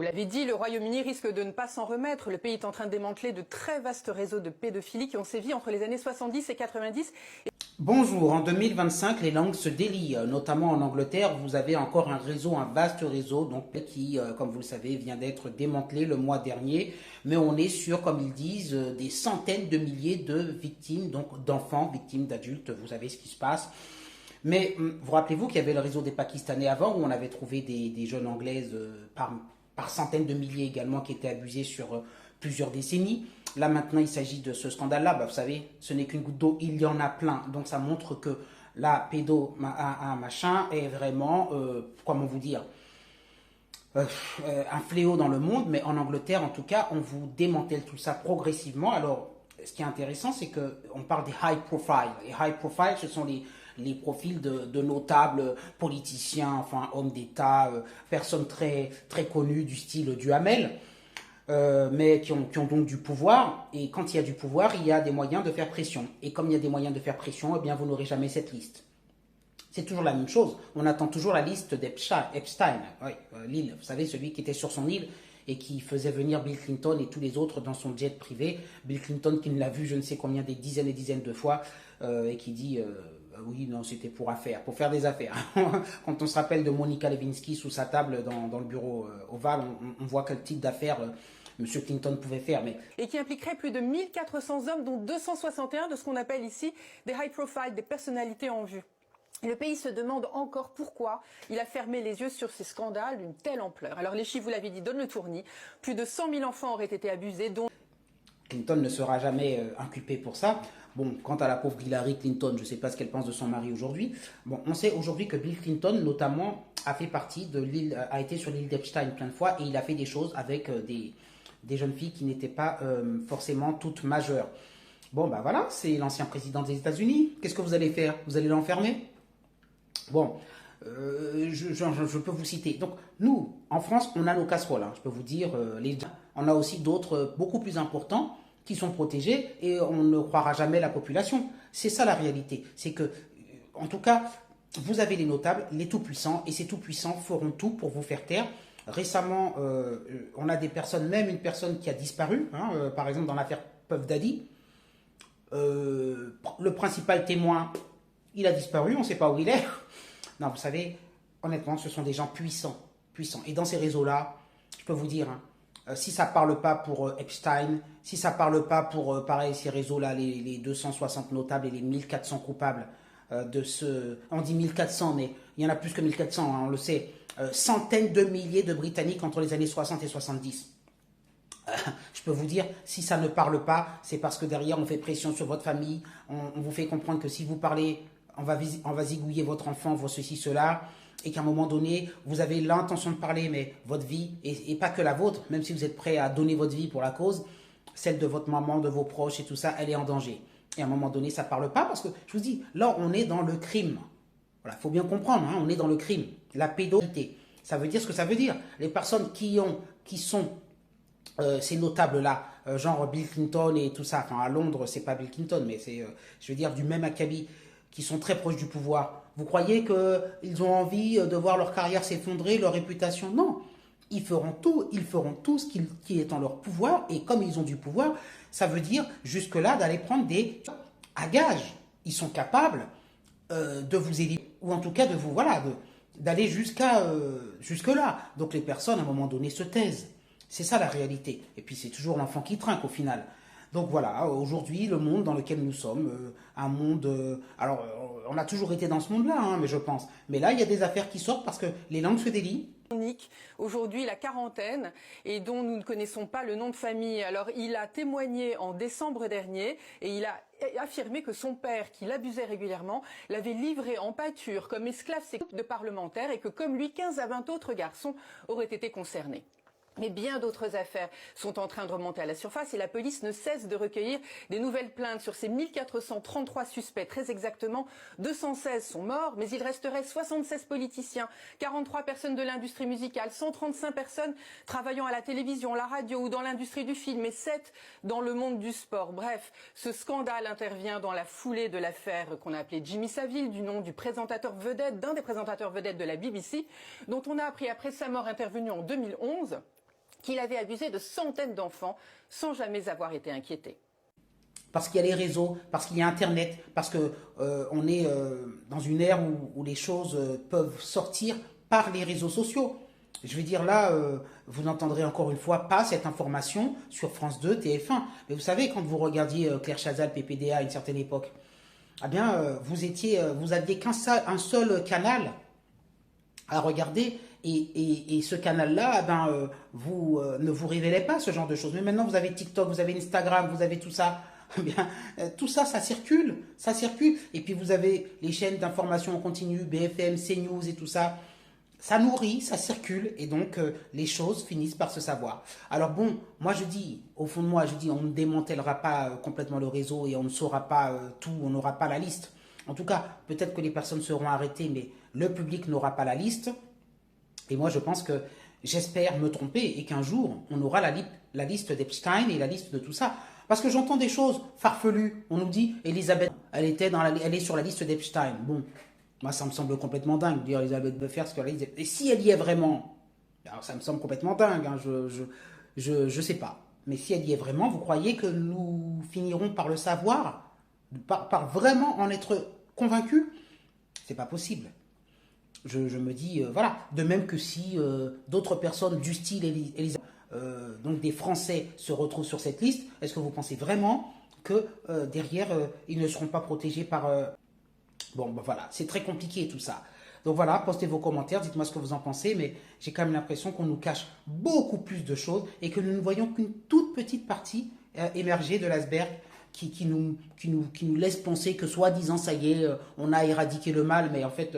Vous l'avez dit, le Royaume-Uni risque de ne pas s'en remettre. Le pays est en train de démanteler de très vastes réseaux de pédophilie qui ont sévi entre les années 70 et 90. Bonjour, en 2025, les langues se délient, notamment en Angleterre. Vous avez encore un réseau, un vaste réseau, donc qui, comme vous le savez, vient d'être démantelé le mois dernier. Mais on est sur, comme ils disent, des centaines de milliers de victimes, donc d'enfants, victimes d'adultes. Vous savez ce qui se passe. Mais vous rappelez-vous qu'il y avait le réseau des Pakistanais avant, où on avait trouvé des jeunes anglaises par centaines de milliers également qui étaient abusées sur plusieurs décennies. Là maintenant il s'agit de ce scandale-là, vous savez, ce n'est qu'une goutte d'eau, il y en a plein. Donc ça montre que la machin est vraiment, comment vous dire, un fléau dans le monde, mais en Angleterre en tout cas, on vous démantèle tout ça progressivement. Alors ce qui est intéressant, c'est qu'on parle des high profile. Les high profile, ce sont les profils de notables politiciens, enfin hommes d'État, personnes très, très connues du style Duhamel, mais qui ont donc du pouvoir. Et quand il y a du pouvoir, il y a des moyens de faire pression. Et comme il y a des moyens de faire pression, eh bien vous n'aurez jamais cette liste. C'est toujours la même chose. On attend toujours la liste d'Epstein, oui, l'île. Vous savez, celui qui était sur son île et qui faisait venir Bill Clinton et tous les autres dans son jet privé. Bill Clinton qui ne l'a vu je ne sais combien, des dizaines et dizaines de fois, et qui dit oui, non, c'était pour faire des affaires. Quand on se rappelle de Monica Lewinsky sous sa table dans le bureau ovale, on voit quel type d'affaires M. Clinton pouvait faire. Et qui impliquerait plus de 1400 hommes, dont 261 de ce qu'on appelle ici des high profile, des personnalités en vue. Le pays se demande encore pourquoi il a fermé les yeux sur ces scandales d'une telle ampleur. Alors les chiffres, vous l'avez dit, donnent le tournis. Plus de 100 000 enfants auraient été abusés, dont... Clinton ne sera jamais inculpé pour ça. Bon, quant à la pauvre Hillary Clinton, je ne sais pas ce qu'elle pense de son mari aujourd'hui. Bon, on sait aujourd'hui que Bill Clinton, notamment, a fait partie de l'île, a été sur l'île d'Epstein plein de fois et il a fait des choses avec des jeunes filles qui n'étaient pas forcément toutes majeures. Bon, ben voilà, c'est l'ancien président des États-Unis. Qu'est-ce que vous allez faire? Vous allez l'enfermer? Bon, je peux vous citer. Donc, nous, en France, on a nos casseroles. Hein. Je peux vous dire, on a aussi d'autres beaucoup plus importants qui sont protégés et on ne croira jamais la population. C'est ça la réalité. C'est que, en tout cas, vous avez les notables, les tout-puissants, et ces tout-puissants feront tout pour vous faire taire. Récemment, on a des personnes, même une personne qui a disparu, hein, par exemple dans l'affaire Puff Daddy. Le principal témoin, il a disparu, on ne sait pas où il est. Non, vous savez, honnêtement, ce sont des gens puissants. Et dans ces réseaux-là, je peux vous dire, hein, si ça ne parle pas pour Epstein, si ça ne parle pas pour, pareil, ces réseaux-là, les 260 notables et les 1400 coupables de ce... On dit 1400, mais il y en a plus que 1400, hein, on le sait. Centaines de milliers de Britanniques entre les années 60 et 70. Je peux vous dire, si ça ne parle pas, c'est parce que derrière, on fait pression sur votre famille. On vous fait comprendre que si vous parlez, on va zigouiller votre enfant, ceci, cela. Et qu'à un moment donné, vous avez l'intention de parler, mais votre vie, et pas que la vôtre, même si vous êtes prêt à donner votre vie pour la cause, celle de votre maman, de vos proches et tout ça, elle est en danger. Et à un moment donné, ça ne parle pas parce que, je vous dis, là, on est dans le crime. Voilà, il faut bien comprendre, hein, on est dans le crime. La pédophilie, ça veut dire ce que ça veut dire. Les personnes qui sont ces notables-là, genre Bill Clinton et tout ça, enfin à Londres, c'est pas Bill Clinton, mais c'est, je veux dire, du même acabit, qui sont très proches du pouvoir. Vous croyez qu'ils ont envie de voir leur carrière s'effondrer, leur réputation? Non. Ils feront tout ce qui est en leur pouvoir, et comme ils ont du pouvoir, ça veut dire jusque-là d'aller prendre des à gage. Ils sont capables de vous éliminer, ou en tout cas de vous, voilà, d'aller jusque-là. Donc les personnes, à un moment donné, se taisent. C'est ça la réalité. Et puis c'est toujours l'enfant qui trinque au final. Donc voilà, aujourd'hui, le monde dans lequel nous sommes, un monde... alors, on a toujours été dans ce monde-là, hein, mais je pense. Mais là, il y a des affaires qui sortent parce que les langues se délient. Aujourd'hui, la quarantaine, et dont nous ne connaissons pas le nom de famille. Alors, il a témoigné en décembre dernier et il a affirmé que son père, qui l'abusait régulièrement, l'avait livré en pâture comme esclave ses groupes de parlementaires et que, comme lui, 15 à 20 autres garçons auraient été concernés. Mais bien d'autres affaires sont en train de remonter à la surface et la police ne cesse de recueillir des nouvelles plaintes sur ces 1433 suspects. Très exactement, 216 sont morts, mais il resterait 76 politiciens, 43 personnes de l'industrie musicale, 135 personnes travaillant à la télévision, la radio ou dans l'industrie du film et 7 dans le monde du sport. Bref, ce scandale intervient dans la foulée de l'affaire qu'on a appelée Jimmy Savile, du nom du présentateur vedette, d'un des présentateurs vedettes de la BBC, dont on a appris après sa mort intervenue en 2011 qu'il avait abusé de centaines d'enfants sans jamais avoir été inquiété. Parce qu'il y a les réseaux, parce qu'il y a Internet, parce que on est dans une ère où les choses peuvent sortir par les réseaux sociaux. Je veux dire là, vous n'entendrez encore une fois pas cette information sur France 2, TF1. Mais vous savez, quand vous regardiez Claire Chazal, PPDA à une certaine époque, eh bien, vous aviez un seul canal à regarder. Et ce canal-là, vous ne vous révélez pas ce genre de choses. Mais maintenant, vous avez TikTok, vous avez Instagram, vous avez tout ça. Eh bien, tout ça, ça circule. Et puis, vous avez les chaînes d'information en continu, BFM, CNews et tout ça. Ça nourrit, ça circule. Et donc, les choses finissent par se savoir. Alors bon, moi, je dis, au fond de moi, je dis, on ne démantèlera pas complètement le réseau et on ne saura pas tout, on n'aura pas la liste. En tout cas, peut-être que les personnes seront arrêtées, mais le public n'aura pas la liste. Et moi, je pense que, j'espère me tromper et qu'un jour, on aura la liste d'Epstein et la liste de tout ça. Parce que j'entends des choses farfelues. On nous dit, Elisabeth, elle est sur la liste d'Epstein. Bon, moi, ça me semble complètement dingue de dire Elisabeth Buffers sur la liste d'Epstein. Et si elle y est vraiment, alors ça me semble complètement dingue, hein, je sais pas. Mais si elle y est vraiment, vous croyez que nous finirons par le savoir, par vraiment en être convaincus? C'est pas possible. Je me dis, voilà, de même que si d'autres personnes du style Elisabeth, donc des Français se retrouvent sur cette liste, est-ce que vous pensez vraiment que derrière, ils ne seront pas protégés par... Bon, voilà, c'est très compliqué tout ça. Donc voilà, postez vos commentaires, dites-moi ce que vous en pensez, mais j'ai quand même l'impression qu'on nous cache beaucoup plus de choses et que nous ne voyons qu'une toute petite partie émerger de l'iceberg qui nous laisse penser que soi-disant, ça y est, on a éradiqué le mal, mais en fait...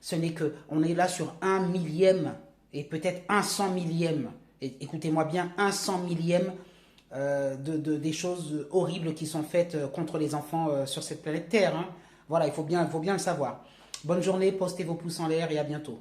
ce n'est que, on est là sur 1/1000e et peut-être 1/100 000e. Écoutez-moi bien, 1/100 000e des choses horribles qui sont faites contre les enfants sur cette planète Terre. Hein. Voilà, il faut bien le savoir. Bonne journée, postez vos pouces en l'air et à bientôt.